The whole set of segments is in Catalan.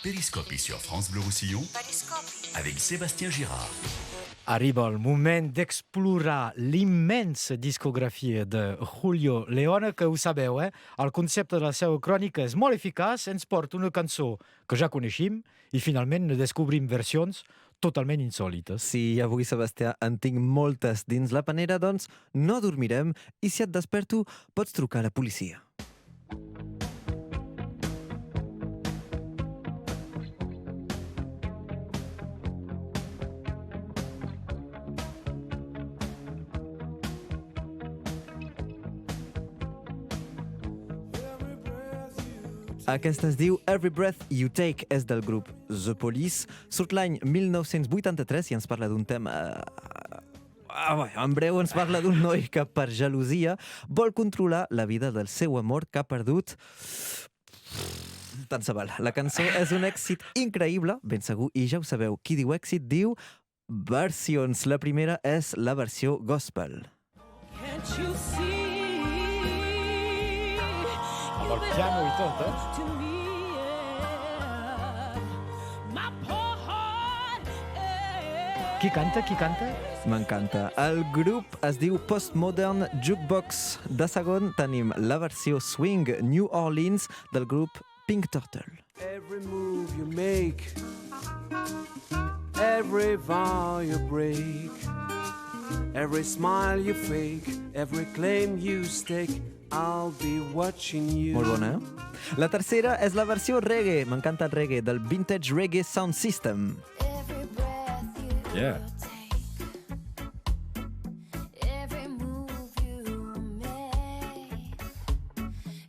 Périscope sur France Bleu Roussillon avec Sébastien Girard. Arriba el moment d'explorar l'immensa discografia de Julio Leone, que ho sabeu, El concepte de la seva crònica és molt eficaç, ens porta una cançó que ja coneixem i finalment ne descobrim versions totalment insòlites. Sí, avui, Sebastià, en tinc moltes dins la panera, doncs no dormirem i si et desperto pots trucar a la policia. Aquesta es diu Every Breath You Take, és del grup The Police, surt l'any 1983 i ens parla d'un tema... En breu ens parla d'un noi que per gelosia vol controlar la vida del seu amor que ha perdut... Tant se val. La cançó és un èxit increïble, ben segur, i ja ho sabeu, qui diu èxit diu versions. La primera és la versió gospel. Can't you see? Amb el piano i tot, To me, yeah. My poor heart, yeah. Qui canta, qui canta? M'encanta. El grup es diu Postmodern Jukebox. De segon tenim la versió swing New Orleans del grup Pink Turtle. Every move you make, every vow you break, every smile you fake, every claim you stake, I'll be watching you. Molt bona, La tercera és la versió reggae. M'encanta el reggae, del Vintage Reggae Sound System. Every breath you Yeah. take, every move you make,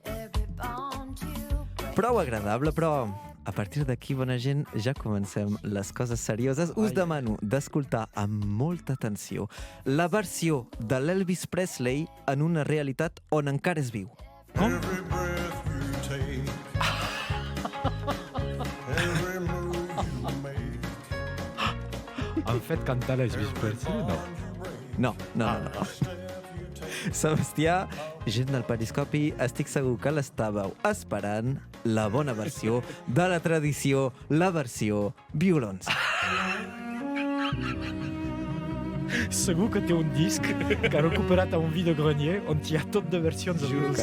every bond you break. Prou agradable, però a partir d'aquí, bona gent, ja comencem les coses serioses. Us demano d'escoltar amb molta atenció la versió de l'Elvis Presley en una realitat on encara és viu. Every breath you take, every move you make, Han fet cantar l'Elvis Presley? No. No. Sebastià, gent del Periscopi, estic segur que l'estàveu esperant, la bona versió de la tradició, la versió violons. Segur que té un disc que ha recuperat a un videogrenier on hi ha tot de versions de violons.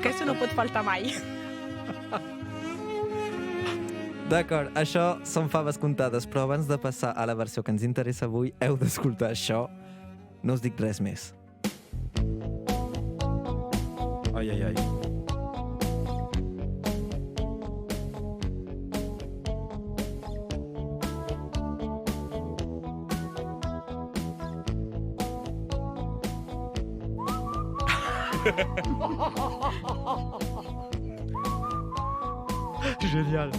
Aquesta no pot faltar mai. D'acord, això són faves comptades, però abans de passar a la versió que ens interessa avui, heu d'escoltar això. No us dic res més. Ai, ai, ai. Genial.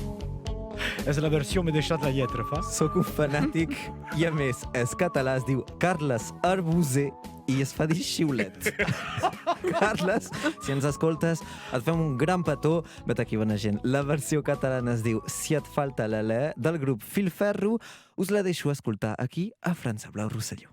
És la versió m'he deixat la lletra, fa? Soc un fanàtic i, a més, és català, es diu Carles Arbuser i es fa dir xiulet. Carles, si ens escoltes, et fem un gran petó. Vet aquí, bona gent. La versió catalana es diu Si et falta l'alè, del grup Filferro. Us la deixo escoltar aquí a França Blau Rosselló.